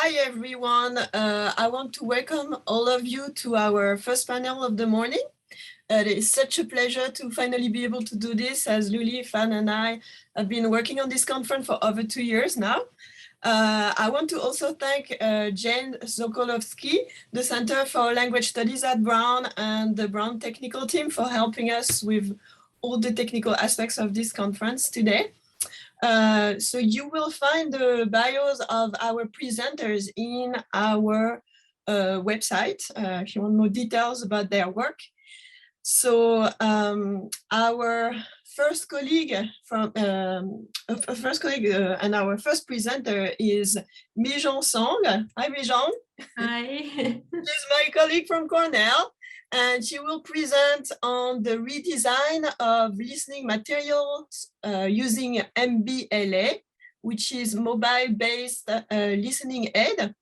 Hi, everyone. I want to welcome all of you to our first panel of the morning. It is such a pleasure to finally be able to do this, as Luli, Fan, and I have been working on this conference for over 2 years now. I want to also thank Jane Sokolowski, the Center for Language Studies at Brown, and the Brown technical team for helping us with all the technical aspects of this conference today. So you will find the bios of our presenters in our website if you want more details about their work. So our first colleague and our first presenter is Meejeong Song. Hi, Meejeong. Hi. She's my colleague from Cornell, and she will present on the redesign of listening materials using MBLA, which is mobile-based listening aid.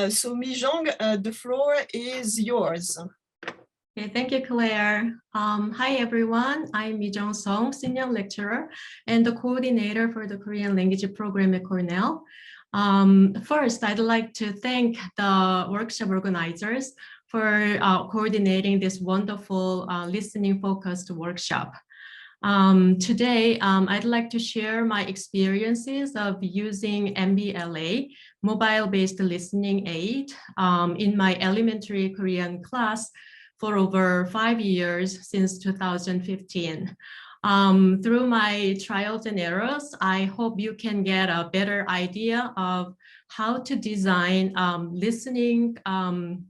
So Meejeong, the floor is yours. Okay, thank you, Claire. Hi, everyone. I'm Meejeong Song, Senior Lecturer and the Coordinator for the Korean Language Program at Cornell. First, I'd like to thank the workshop organizers for coordinating this wonderful listening-focused workshop. Today, I'd like to share my experiences of using MBLA, mobile-based listening aid, in my elementary Korean class for over 5 years since 2015. Through my trials and errors, I hope you can get a better idea of how to design listening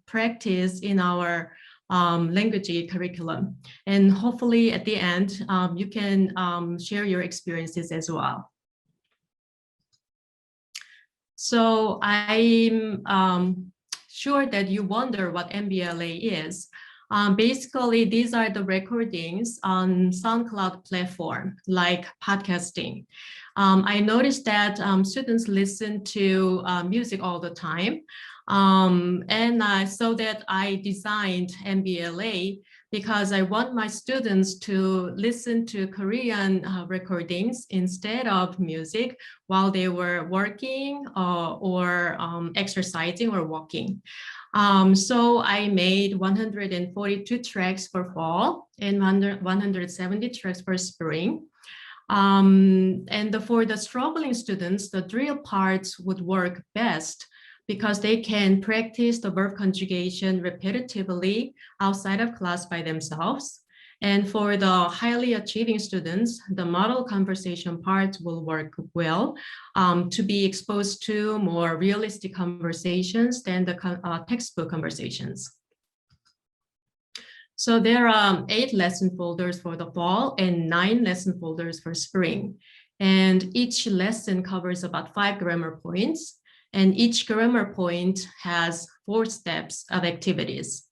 practice in our language curriculum. And hopefully at the end, you can share your experiences as well. So I'm sure that you wonder what MBLA is. Basically, these are the recordings on SoundCloud platform, like podcasting. I noticed that students listen to music all the time. So that I designed MBLA because I want my students to listen to Korean recordings instead of music while they were working or exercising or walking. So I made 142 tracks for fall and 170 tracks for spring. For the struggling students, the drill parts would work best because they can practice the verb conjugation repetitively outside of class by themselves. And for the highly achieving students, the model conversation part will work well to be exposed to more realistic conversations than the textbook conversations. So there are 8 lesson folders for the fall and 9 lesson folders for spring. And each lesson covers about 5 grammar points. And each grammar point has 4 steps of activities.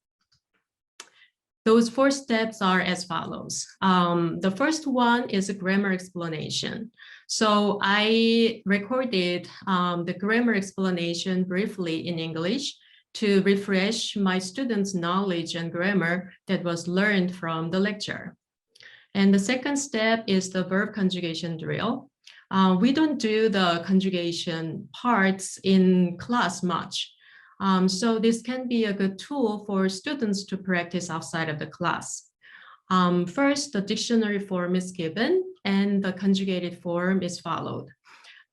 Those 4 steps are as follows. The first one is a grammar explanation. So I recorded the grammar explanation briefly in English to refresh my students' knowledge and grammar that was learned from the lecture. And the second step is the verb conjugation drill. We don't do the conjugation parts in class much. So this can be a good tool for students to practice outside of the class. First, the dictionary form is given and the conjugated form is followed.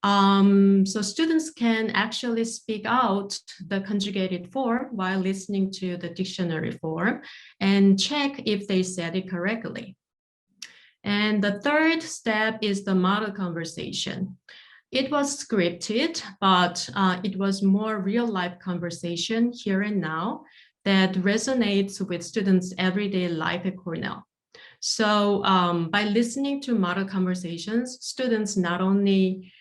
So students can actually speak out the conjugated form while listening to the dictionary form and check if they said it correctly. And the third step is the model conversation. It was scripted, but it was more real-life conversation here and now that resonates with students' everyday life at Cornell. So by listening to model conversations, students not only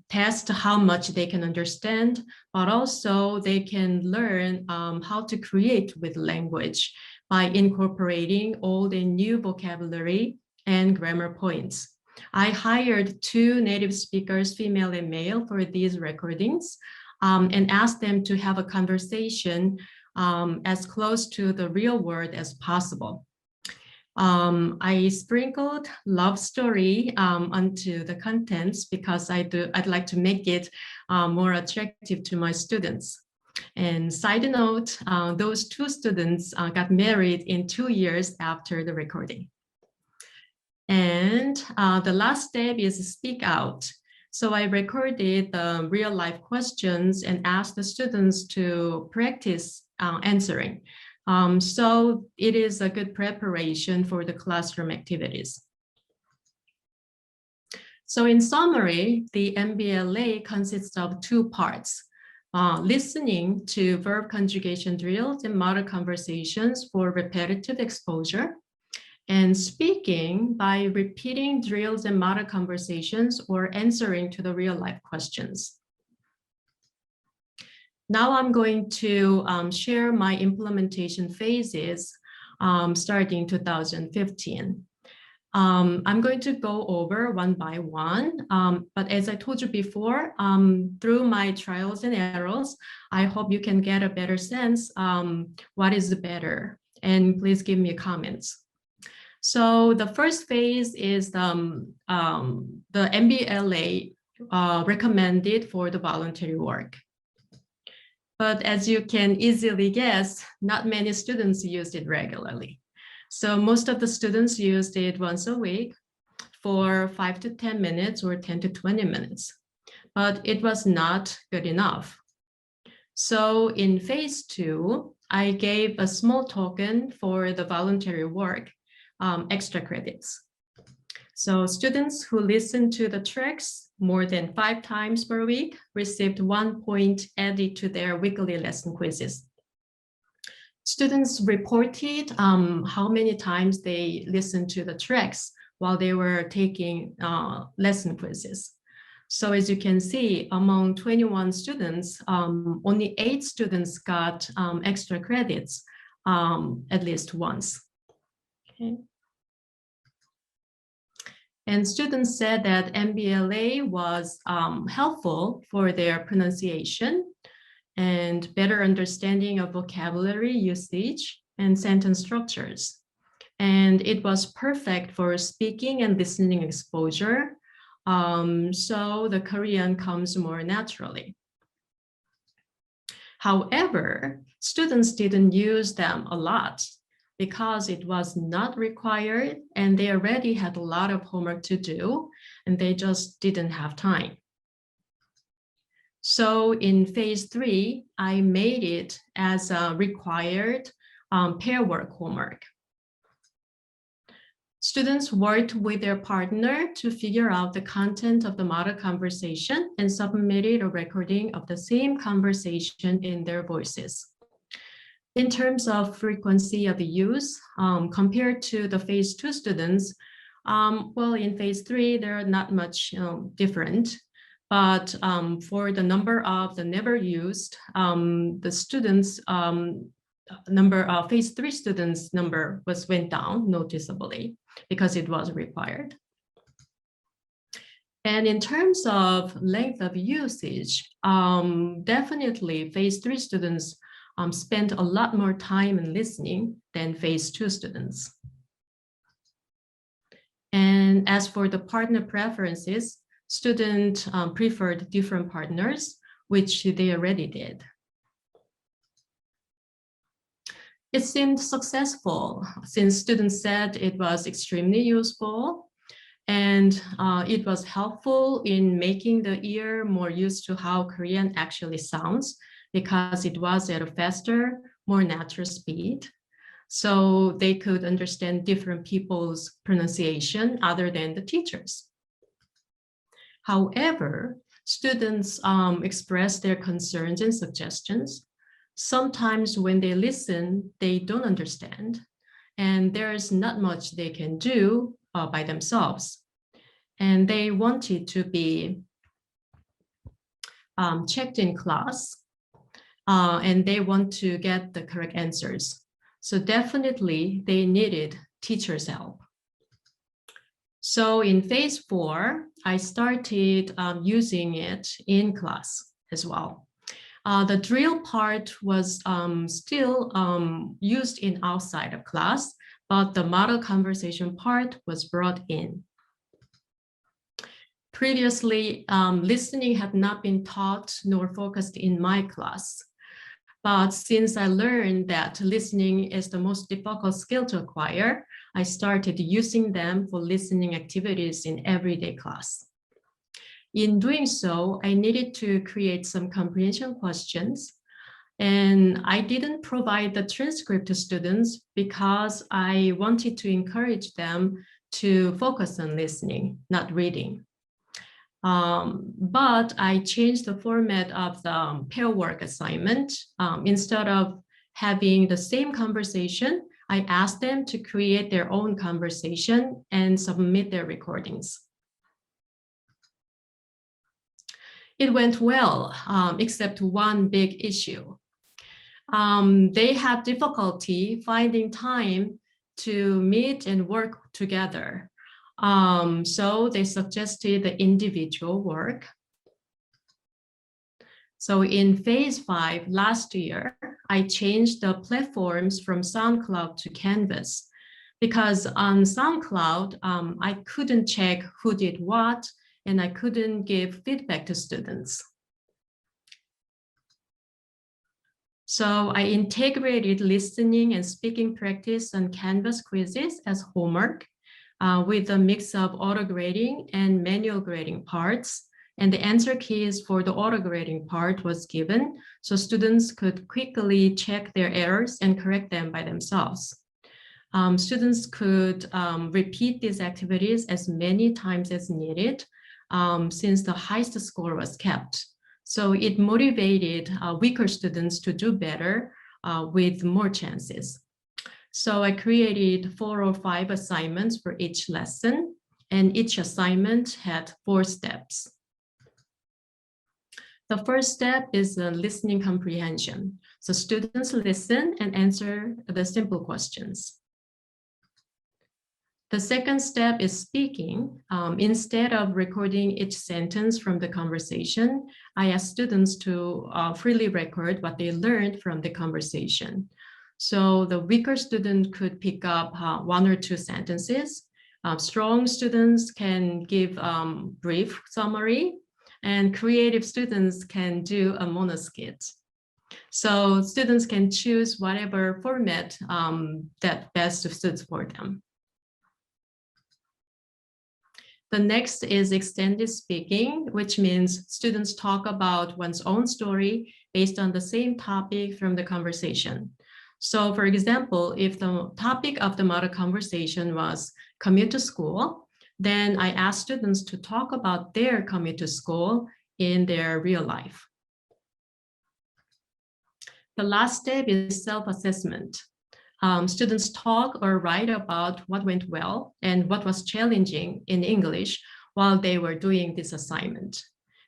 test how much they can understand, but also they can learn how to create with language by incorporating old and new vocabulary and grammar points. I hired 2 native speakers, female and male, for these recordings and asked them to have a conversation as close to the real world as possible. I sprinkled love story onto the contents because I'd like to make it more attractive to my students. And side note, those two students got married in 2 years after the recording. And the last step is speak out. So I recorded the real life questions and asked the students to practice answering. So it is a good preparation for the classroom activities. So in summary, the MBLA consists of 2 parts. Listening to verb conjugation drills and model conversations for repetitive exposure, and speaking by repeating drills and model conversations or answering to the real life questions. Now I'm going to share my implementation phases starting 2015. I'm going to go over one by one, but as I told you before, through my trials and errors, I hope you can get a better sense what is better, and please give me comments. So the first phase is the MBLA recommended for the voluntary work. But as you can easily guess, not many students used it regularly. So most of the students used it once a week for 5 to 10 minutes or 10 to 20 minutes, but it was not good enough. So in phase 2, I gave a small token for the voluntary work, extra credits. So students who listened to the tracks more than 5 times per week received 1 point added to their weekly lesson quizzes. Students reported how many times they listened to the tracks while they were taking lesson quizzes. So as you can see, among 21 students, only 8 students got extra credits at least once. Okay. And students said that MBLA was helpful for their pronunciation and better understanding of vocabulary usage and sentence structures. And it was perfect for speaking and listening exposure. So the Korean comes more naturally. However, students didn't use them a lot because it was not required and they already had a lot of homework to do and they just didn't have time. So in phase 3, I made it as a required pair work homework. Students worked with their partner to figure out the content of the model conversation and submitted a recording of the same conversation in their voices. In terms of frequency of use, compared to the phase 2 students, well, in phase 3, they're not much different. But for the number of the never used, the students phase 3 students number went down noticeably because it was required. And in terms of length of usage, definitely phase 3 students spent a lot more time in listening than phase 2 students. And as for the partner preferences, students preferred different partners, which they already did. It seemed successful since students said it was extremely useful and it was helpful in making the ear more used to how Korean actually sounds because it was at a faster, more natural speed. So they could understand different people's pronunciation other than the teachers. However, students express their concerns and suggestions. Sometimes when they listen, they don't understand, and there's not much they can do by themselves. And they wanted to be checked in class, and they want to get the correct answers. So definitely they needed teachers' help. So in phase 4, I started using it in class as well. The drill part was still used in outside of class, but the model conversation part was brought in. Previously, listening had not been taught nor focused in my class. But since I learned that listening is the most difficult skill to acquire, I started using them for listening activities in everyday class. In doing so, I needed to create some comprehension questions, and I didn't provide the transcript to students because I wanted to encourage them to focus on listening, not reading. But I changed the format of the pair work assignment. Instead of having the same conversation, I asked them to create their own conversation and submit their recordings. It went well, except one big issue. They had difficulty finding time to meet and work together. So they suggested the individual work. So in phase 5 last year, I changed the platforms from SoundCloud to Canvas because on SoundCloud, I couldn't check who did what, and I couldn't give feedback to students. So I integrated listening and speaking practice on Canvas quizzes as homework with a mix of auto-grading and manual grading parts. And the answer keys for the auto-grading part was given, so students could quickly check their errors and correct them by themselves. Students could repeat these activities as many times as needed, since the highest score was kept. So it motivated weaker students to do better with more chances. So I created 4 or 5 assignments for each lesson, and each assignment had 4 steps. The first step is listening comprehension. So students listen and answer the simple questions. The second step is speaking. Instead of recording each sentence from the conversation, I asked students to freely record what they learned from the conversation. So the weaker student could pick up 1 or 2 sentences. Strong students can give brief summary, and creative students can do a monoskit. So students can choose whatever format that best suits for them. The next is extended speaking, which means students talk about one's own story based on the same topic from the conversation. So for example, if the topic of the model conversation was commute to school, then I asked students to talk about their commute to school in their real life. The last step is self-assessment. Students talk or write about what went well and what was challenging in English while they were doing this assignment.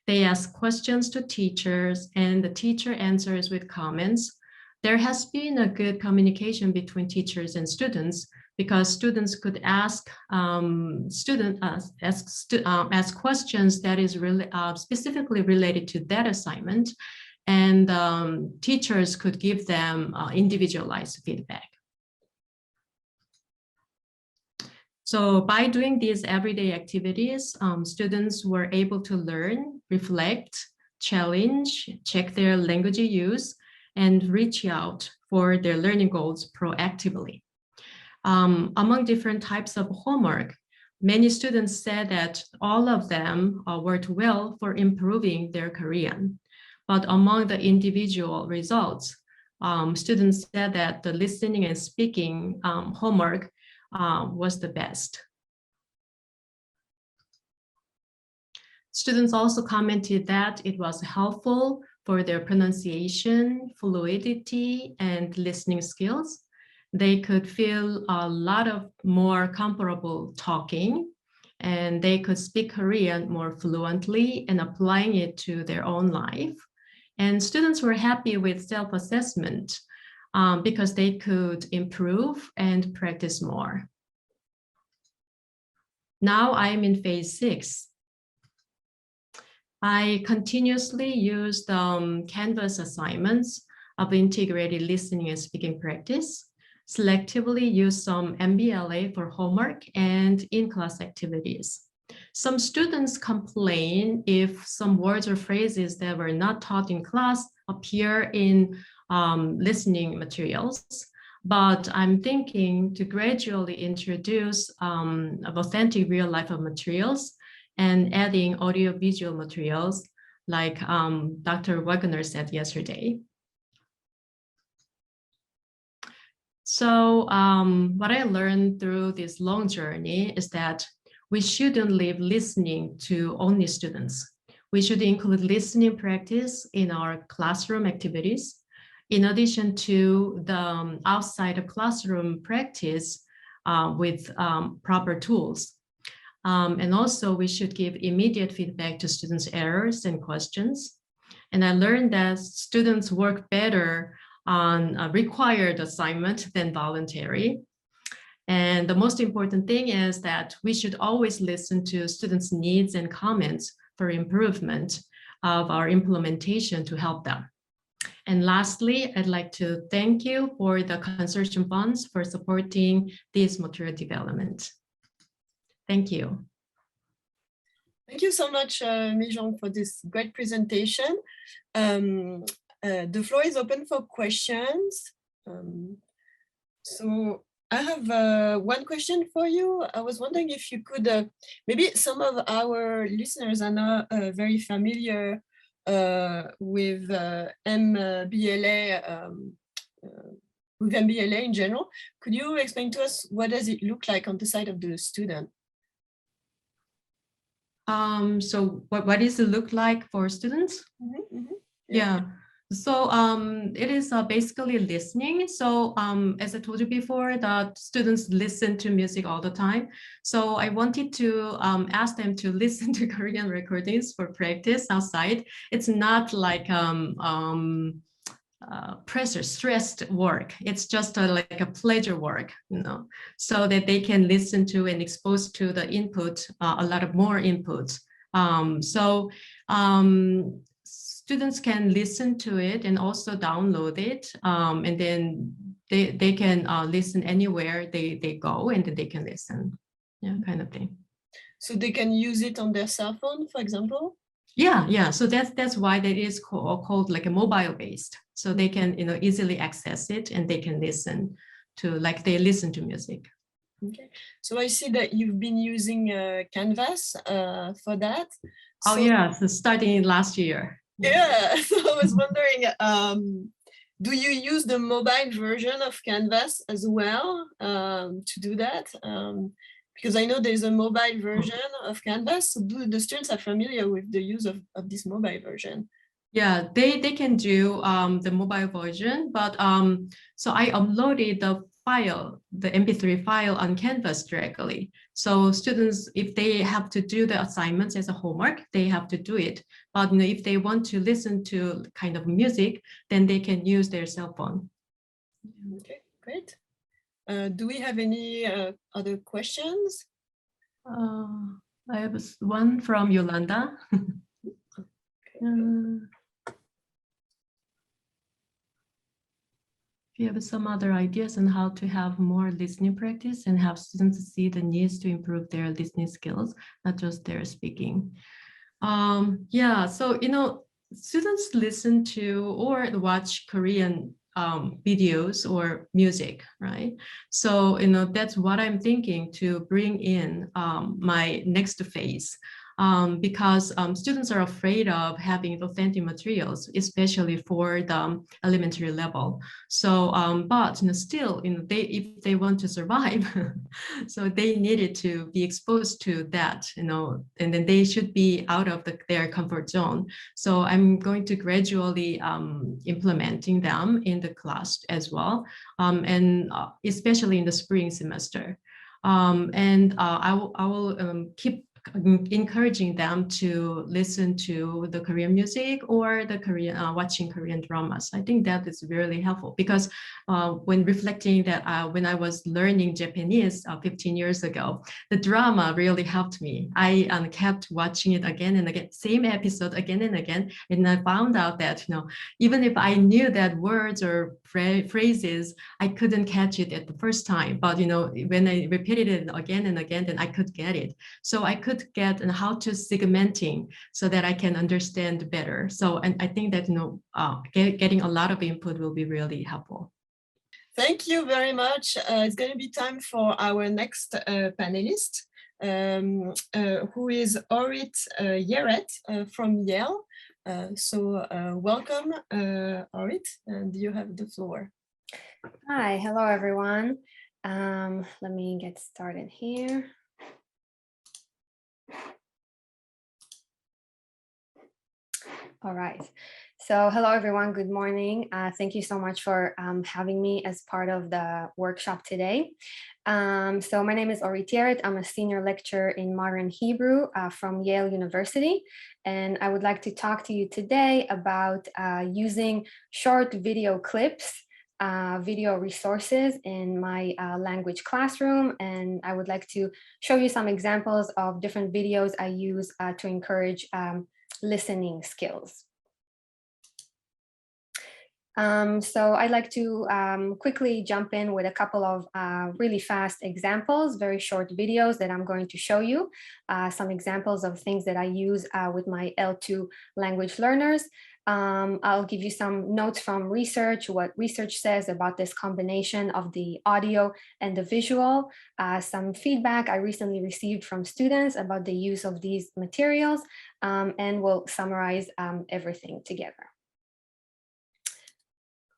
They ask questions to teachers, and the teacher answers with comments. There has been a good communication between teachers and students because students could ask questions that is really specifically related to that assignment, and teachers could give them individualized feedback. So by doing these everyday activities, students were able to learn, reflect, challenge, check their language use, and reach out for their learning goals proactively. Among different types of homework, many students said that all of them worked well for improving their Korean. But among the individual results, students said that the listening and speaking homework was the best. Students also commented that it was helpful for their pronunciation, fluidity, and listening skills. They could feel a lot of more comfortable talking, and they could speak Korean more fluently and applying it to their own life. And students were happy with self-assessment because they could improve and practice more. Now I'm in phase 6. I continuously used Canvas assignments of integrated listening and speaking practice. selectively use some MBLA for homework and in-class activities. Some students complain if some words or phrases that were not taught in class appear in listening materials. But I'm thinking to gradually introduce authentic real life of materials and adding audio-visual materials like Dr. Wagner said yesterday. So what I learned through this long journey is that we shouldn't leave listening to only students. We should include listening practice in our classroom activities, in addition to the outside of classroom practice with proper tools. And also we should give immediate feedback to students' errors and questions. And I learned that students work better on a required assignment than voluntary. And the most important thing is that we should always listen to students' needs and comments for improvement of our implementation to help them. And lastly, I'd like to thank you for the consortium funds for supporting this material development. Thank you. Thank you so much, Meejeong, for this great presentation. The floor is open for questions. So I have one question for you. I was wondering if you could, maybe some of our listeners are not very familiar with MBLA, in general. Could you explain to us what does it look like on the side of the student? So what does it look like for students? Yeah. So it is basically listening. So as I told you before, that students listen to music all the time. So I wanted to ask them to listen to Korean recordings for practice outside. It's not like pressure, stressed work. It's just like a pleasure work, you know, so that they can listen to and expose to the input, a lot of more inputs. Students can listen to it and also download it, and then they can listen anywhere they go, and then they can listen, yeah, kind of thing. So they can use it on their cell phone, for example? Yeah. So that's why that is called like a mobile based. So they can, you know, easily access it and they can listen to, like they listen to music. Okay. So I see that you've been using Canvas for that. Oh yeah, so starting last year. Yeah, so I was wondering, do you use the mobile version of Canvas as well to do that? Because I know there's a mobile version of Canvas. So do the students are familiar with the use of this mobile version? Yeah, they can do the mobile version, but so I uploaded the file, the MP3 file on Canvas directly. So students, if they have to do the assignments as a homework, they have to do it. But you know, if they want to listen to kind of music, then they can use their cell phone. Okay, great. Do we have any other questions? I have one from Yolanda. If you have some other ideas on how to have more listening practice and have students see the needs to improve their listening skills, not just their speaking. Yeah, so, you know, students listen to or watch Korean videos or music, right? So, you know, that's what I'm thinking to bring in my next phase. Because students are afraid of having authentic materials, especially for the elementary level. So, but you know, still, you know, if they want to survive, so they needed to be exposed to that, you know, and then they should be out of their comfort zone. So I'm going to gradually implementing them in the class as well, and especially in the spring semester. I will keep encouraging them to listen to the Korean music or the Korean watching Korean dramas. I think that is really helpful because when reflecting that when I was learning Japanese 15 years ago, the drama really helped me. I kept watching it again and again, same episode again and again, and I found out that even if I knew that words or phrases, I couldn't catch it at the first time. But when I repeated it again and again, then I could get it. So I could get how to segmenting so that I can understand better. So, and I think that getting a lot of input will be really helpful. Thank you very much. It's going to be time for our next panelist, who is Orit Yeret from Yale. So welcome, Orit, and you have the floor. Hi, hello everyone. Let me get started here. All right. So hello everyone, good morning. Thank you so much for having me as part of the workshop today. So my name is Orit Yeret. I'm a senior lecturer in modern Hebrew from Yale University. And I would like to talk to you today about using short video clips, video resources in my language classroom. And I would like to show you some examples of different videos I use to encourage listening skills. So I'd like to quickly jump in with a couple of really fast examples, very short videos that I'm going to show you, some examples of things that I use with my L2 language learners. I'll give you some notes from research, what research says about this combination of the audio and the visual, some feedback I recently received from students about the use of these materials, and we'll summarize everything together.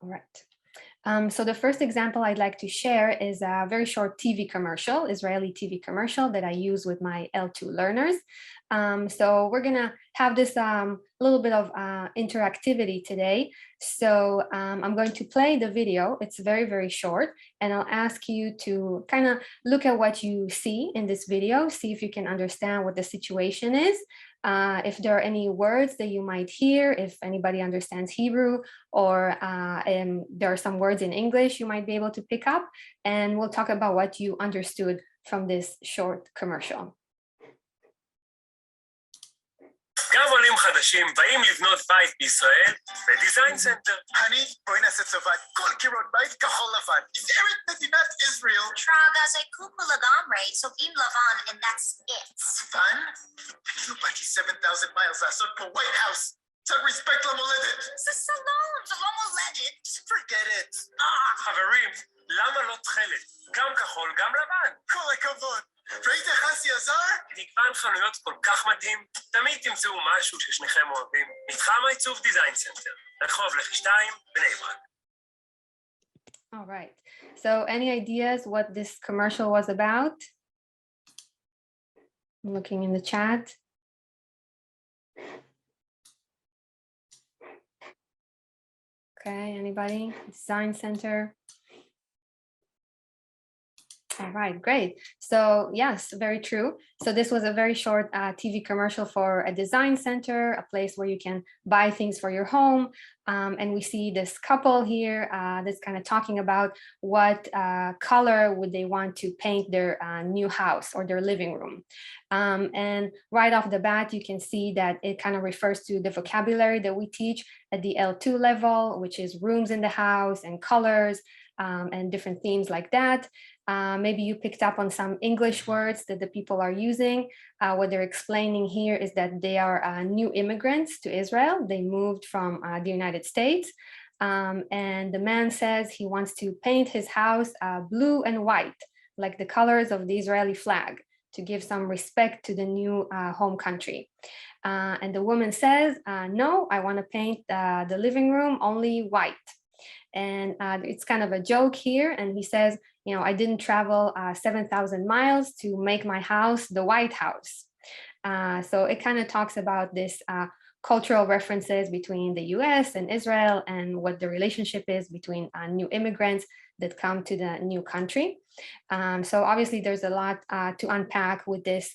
All right. So the first example I'd like to share is a very short TV commercial, Israeli TV commercial that I use with my L2 learners. So we're gonna have this little bit of interactivity today. So I'm going to play the video. It's very, very short, and I'll ask you to kind of look at what you see in this video, see if you can understand what the situation is. If there are any words that you might hear, if anybody understands Hebrew, or there are some words in English you might be able to pick up, and we'll talk about what you understood from this short commercial. גם עולים חדשים באים לבנות בית בישראל בדיזיין סנטר. אני, בואי נעשה צבא, כל קירות בית כחול לבן. נזהרת מדינת ישראל. Traga זה קוקו לגמרי, צובעים לבן, and that's it. לבן? לא באתי 7,000 miles לעשות פה White House. קצת respect למולדת. זה סלון, זה לא מולדת. Forget it. חברים, למה לא תכלת? גם כחול, גם לבן. כל הכבוד. ראית חסי עזר? מגוון חנויות כל כך מדהים, תמיד תמצאו משהו ששניכם אוהבים. מתחם העיצוב דיזיין סנטר, רחוב לחי 2, בני ברק. All right. So any ideas what this commercial was about? I'm looking in the chat. Okay, anybody? Design Center. All right, great. So yes, very true. So this was a very short TV commercial for a design center, a place where you can buy things for your home. And we see this couple here that's kind of talking about what color would they want to paint their new house or their living room. And right off the bat, you can see that it kind of refers to the vocabulary that we teach at the L2 level, which is rooms in the house and colors and different themes like that. Maybe you picked up on some English words that the people are using. What they're explaining here is that they are new immigrants to Israel. They moved from the United States. And the man says he wants to paint his house blue and white, like the colors of the Israeli flag, to give some respect to the new home country. And the woman says, no, I want to paint the living room only white. And it's kind of a joke here. And he says, you know, I didn't travel 7,000 miles to make my house the White House. So it kind of talks about this cultural references between the US and Israel and what the relationship is between new immigrants that come to the new country. So obviously there's a lot to unpack with this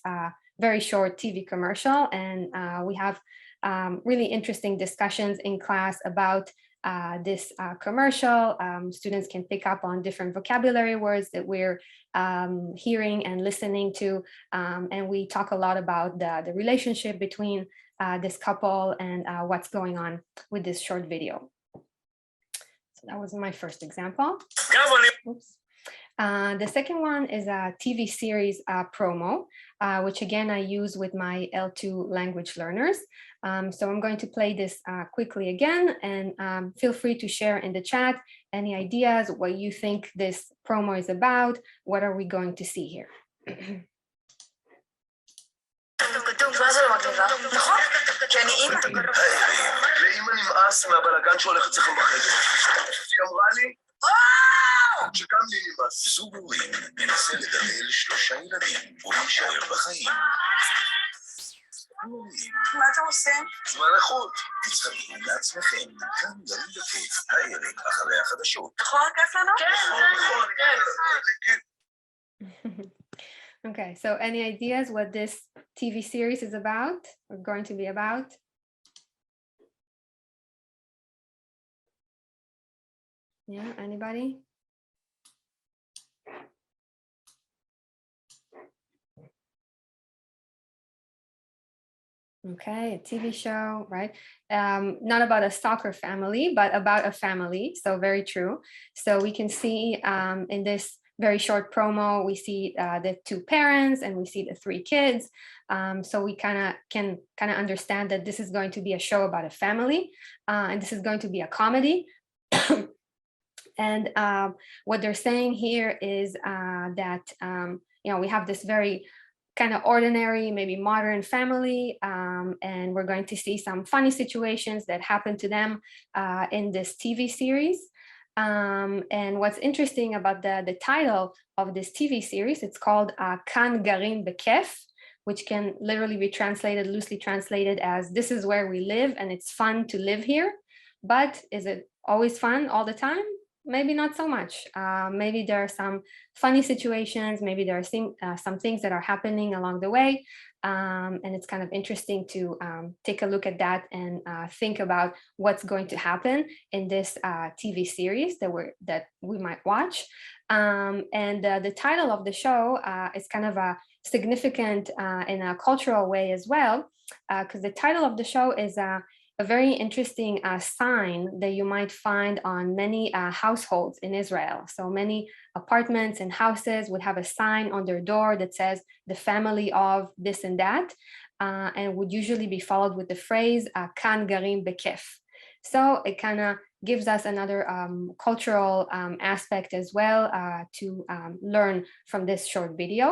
very short TV commercial, and we have really interesting discussions in class about this commercial. Students can pick up on different vocabulary words that we're hearing and listening to, and we talk a lot about the relationship between this couple and what's going on with this short video. So that was my first example. Oops. The second one is a TV series promo, which again I use with my L2 language learners. So I'm going to play this quickly again, and feel free to share in the chat any ideas, what you think this promo is about, what are we going to see here. מה זה לא מגניבה? נכון? כי אני אימא. לאמא נמאס מהבלגן שהולך אצלכם בחדר. היא אמרה לי, שגם לי נמאס. זוג הורים מנסה לגדל 3 ילדים ולהישאר בחיים. מה אתה עושה? זמן איכות. תצטרכו לעצמכם, כאן גרים בכיף, הערב אחרי החדשות. נכון, כיף לנו? כן. Okay, so any ideas what this TV series is about, or going to be about? Yeah, anybody? Okay, a TV show, right? Not about a soccer family, but about a family. So very true. So we can see in this very short promo, we see the 2 parents and we see the 3 kids. So we can understand that this is going to be a show about a family, and this is going to be a comedy. And what they're saying here is that we have this very kind of ordinary, maybe modern family, and we're going to see some funny situations that happen to them in this TV series. And what's interesting about the title of this TV series, it's called Kan Garim Bekef, which can literally be translated, loosely translated as "this is where we live and it's fun to live here." But is it always fun all the time? Maybe not so much. Maybe there are some funny situations, maybe there are some things that are happening along the way. And it's kind of interesting to take a look at that and think about what's going to happen in this TV series that we might watch. And the title of the show is kind of a significant in a cultural way as well, because the title of the show is a very interesting sign that you might find on many households in Israel. So many apartments and houses would have a sign on their door that says the family of this and that, and would usually be followed with the phrase Kan Garim Bekef. So it kind of gives us another cultural aspect as well to learn from this short video.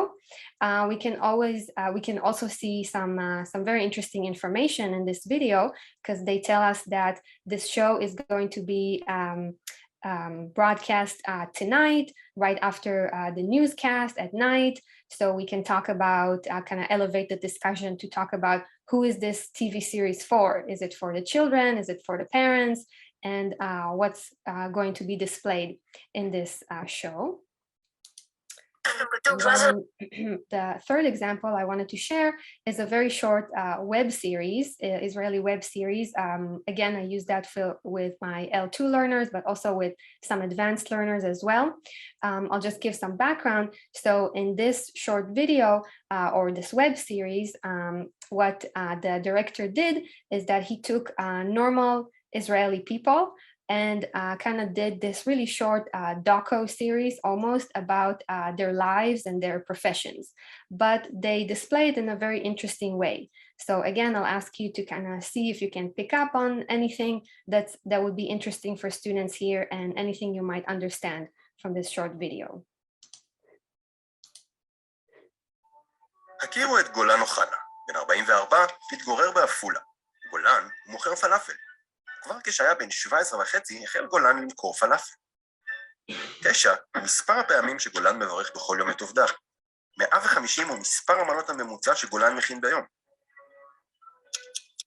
We can also see some very interesting information in this video, because they tell us that this show is going to be broadcast tonight, right after the newscast at night. So we can talk about, kind of elevate the discussion to talk about who is this TV series for? Is it for the children? Is it for the parents? And what's going to be displayed in this show. The third example I wanted to share is a very short web series, Israeli web series. Again, I use that with my L2 learners, but also with some advanced learners as well. I'll just give some background. So in this short video or this web series, what the director did is that he took normal Israeli people and kind of did this really short doco series almost about their lives and their professions, but they display it in a very interesting way. So again, I'll ask you to kind of see if you can pick up on anything that would be interesting for students here, and anything you might understand from this short video. הכירו את גולן אוחנה, בן 44, התגורר בעפולה. גולן מוכר פלאפל. כבר כשהיה בן 17 וחצי, החל גולן למכור פלאפל. 9, מספר הפעמים שגולן מברך בכל יום את עובדיו. 150 הוא מספר המנות הממוצע שגולן מכין ביום.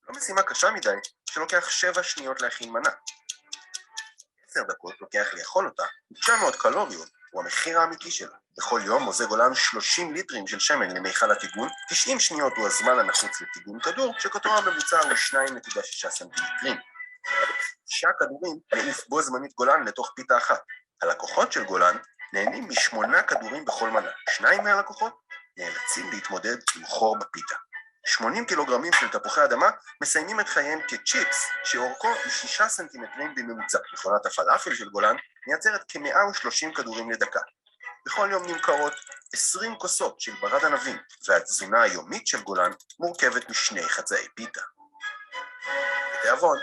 לא משימה קשה מדי, שלוקח 7 שניות להכין מנה. 10 דקות לוקח לאכול אותה, 900 קלוריות הוא המחיר האמיתי שלה. בכל יום מוזג גולן 30 ליטרים של שמן למיכל הטיגון, 90 שניות הוא הזמן הנחוץ לטיגון כדור, שקוטרו הממוצע הוא 2.6 סנטימטרים. 9 כדורים מעיף בו זמנית גולן לתוך פיתה אחת. הלקוחות של גולן נהנים מ8 כדורים בכל מנה. 2 מהלקוחות נאלצים להתמודד עם חור בפיתה. 80 קילוגרמים של תפוחי אדמה מסיימים את חייהם כצ'יפס שאורכו 6 סנטימטרים בממוצע. מכונת הפלאפל של גולן מייצרת כ-130 כדורים לדקה. בכל יום נמכרות 20 כוסות של ברד ענבים, והתזונה היומית של גולן מורכבת משני חצאי פיתה. בתיאבון.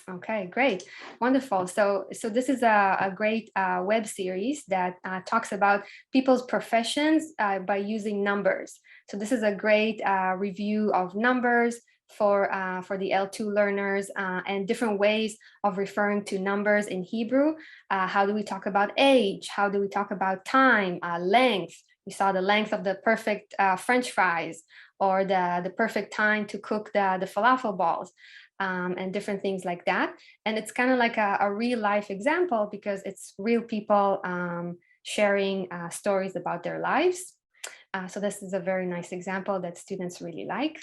Okay, great, wonderful. So this is a great web series that talks about people's professions by using numbers. So this is a great review of numbers for the L2 learners and different ways of referring to numbers in Hebrew. How do we talk about age? How do we talk about time, length? We saw the length of the perfect French fries, or the perfect time to cook the falafel balls. And different things like that. And it's kind of like a real life example because it's real people sharing stories about their lives. So this is a very nice example that students really like.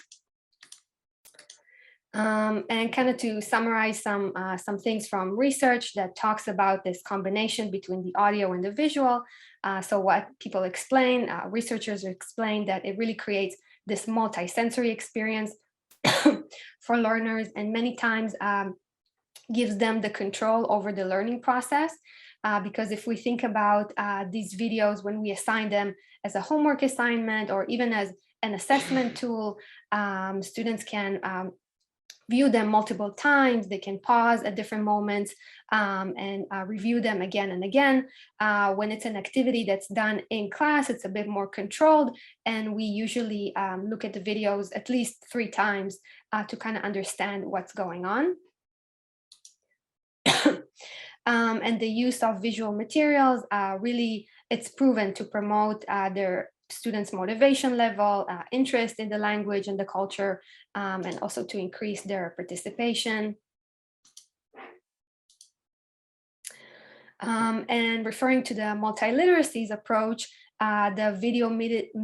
And kind of to summarize some things from research that talks about this combination between the audio and the visual. So what people explain, researchers explain that it really creates this multi-sensory experience for learners, and many times gives them the control over the learning process. Because if we think about these videos, when we assign them as a homework assignment or even as an assessment tool, students can view them multiple times. They can pause at different moments and review them again and again. When it's an activity that's done in class, it's a bit more controlled, and we usually look at the videos at least 3 times to kind of understand what's going on. And the use of visual materials, really, it's proven to promote their students' motivation level, interest in the language and the culture, and also to increase their participation. And referring to the multiliteracies approach, the video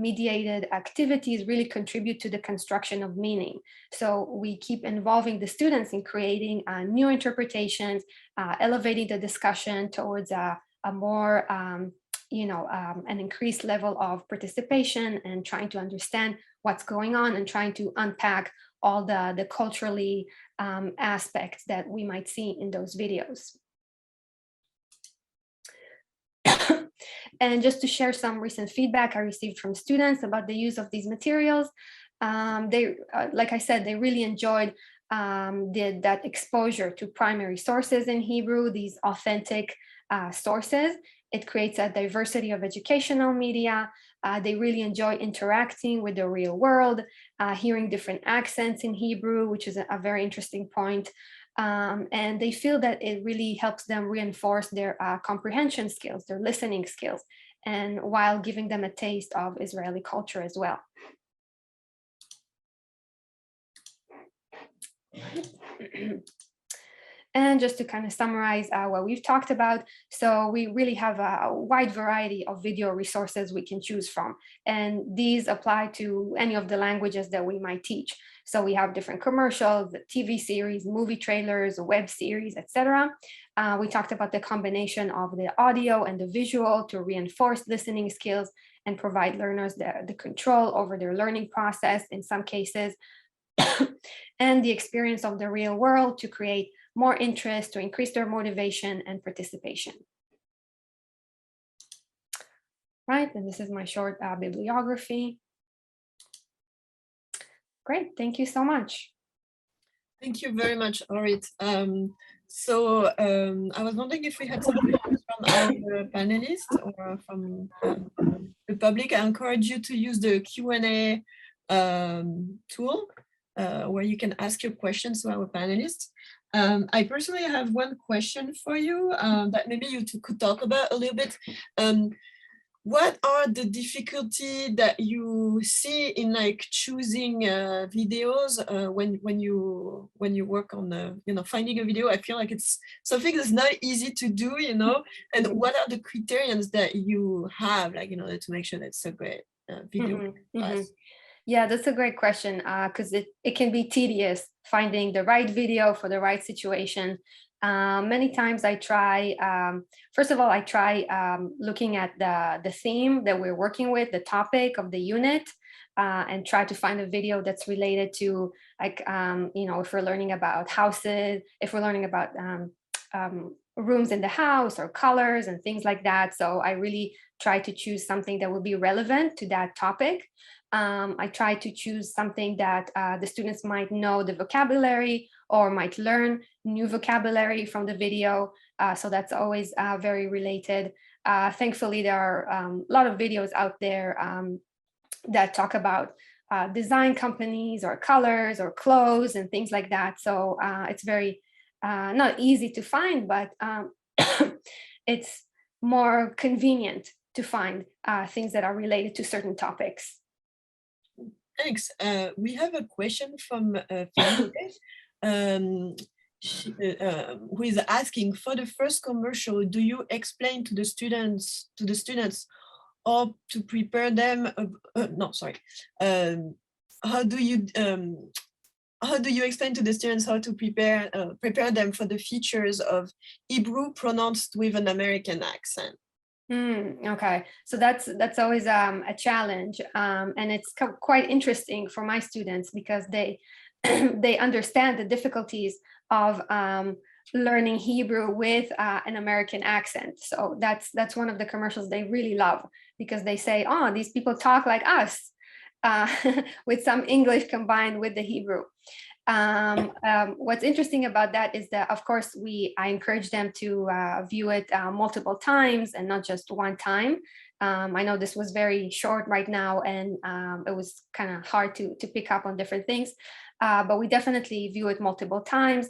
mediated activities really contribute to the construction of meaning. So we keep involving the students in creating new interpretations, elevating the discussion towards a more an increased level of participation and trying to understand what's going on and trying to unpack all the culturally aspects that we might see in those videos. And just to share some recent feedback I received from students about the use of these materials, they, like I said, they really enjoyed that exposure to primary sources in Hebrew, these authentic sources. It creates a diversity of educational media. They really enjoy interacting with the real world, hearing different accents in Hebrew, which is a very interesting point. And they feel that it really helps them reinforce their comprehension skills, their listening skills, and while giving them a taste of Israeli culture as well. And just to kind of summarize what we've talked about, so we really have a wide variety of video resources we can choose from. And these apply to any of the languages that we might teach. So we have different commercials, TV series, movie trailers, web series, etc. We talked about the combination of the audio and the visual to reinforce listening skills and provide learners the control over their learning process in some cases, and the experience of the real world to create more interest, to increase their motivation and participation. Right, and this is my short bibliography. Great, thank you so much. Thank you very much, Orit. I was wondering if we had some questions from our panelists or from the public. I encourage you to use the Q&A tool where you can ask your questions to our panelists. I personally have one question for you that maybe you could talk about a little bit. what are the difficulty that you see in like choosing videos when you work on finding a video? I feel like it's something that's not easy to do, and what are the criterions that you have, like, in order to make sure that it's a great video class? Yeah, that's a great question, because it can be tedious finding the right video for the right situation. Many times I try, first of all, I try looking at the theme that we're working with, the topic of the unit, and try to find a video that's related to, like, if we're learning about houses, if we're learning about rooms in the house or colors and things like that. So I really try to choose something that will be relevant to that topic. I try to choose something that the students might know the vocabulary or might learn new vocabulary from the video. So that's always very related. Thankfully, there are a lot of videos out there that talk about design companies or colors or clothes and things like that. So it's very not easy to find, but it's more convenient to find things that are related to certain topics. Thanks. We have a question from Felipe, who is asking, for the first commercial, do you explain to the students or to prepare them? How do you explain to the students how to prepare them for the features of Hebrew pronounced with an American accent? Okay, so that's always a challenge, and it's quite interesting for my students because they they understand the difficulties of learning Hebrew with an American accent. So that's one of the commercials they really love, because they say, oh, these people talk like us, with some English combined with the Hebrew. What's interesting about that is that, of course, I encourage them to view it multiple times and not just one time. I know this was very short right now, and it was kind of hard to pick up on different things, but we definitely view it multiple times.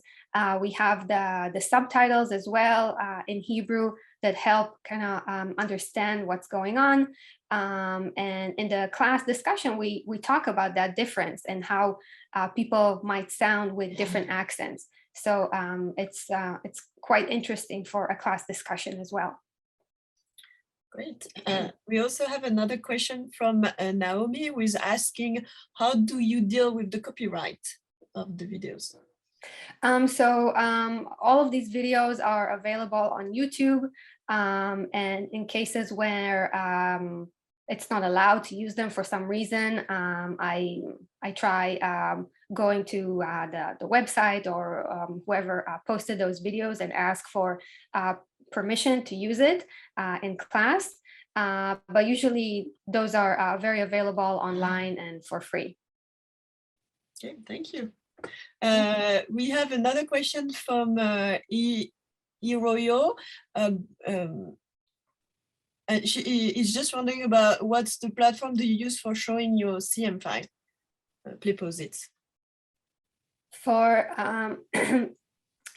We have the subtitles as well in Hebrew that help kind of understand what's going on. And in the class discussion, we talk about that difference and how people might sound with different accents. So it's quite interesting for a class discussion as well. Great. We also have another question from Naomi, who is asking, how do you deal with the copyright of the videos? All of these videos are available on YouTube, and in cases where it's not allowed to use them for some reason, I try going to the website or whoever posted those videos and ask for permission to use it in class. But usually those are very available online and for free. Okay, thank you. We have another question from Iroyo. She is just wondering about what's the platform do you use for showing your CM file? Please pause it.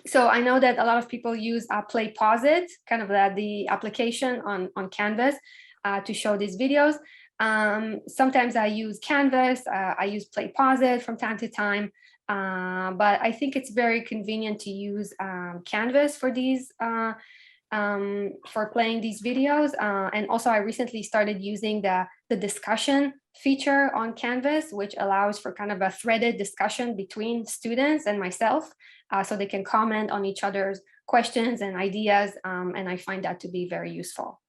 So I know that a lot of people use Play Pause It, kind of the application on Canvas to show these videos. Sometimes I use Canvas, I use Play Pause It from time to time, but I think it's very convenient to use Canvas for these for playing these videos. And also I recently started using the discussion feature on Canvas, which allows for kind of a threaded discussion between students and myself, so they can comment on each other's questions and ideas, and I find that to be very useful.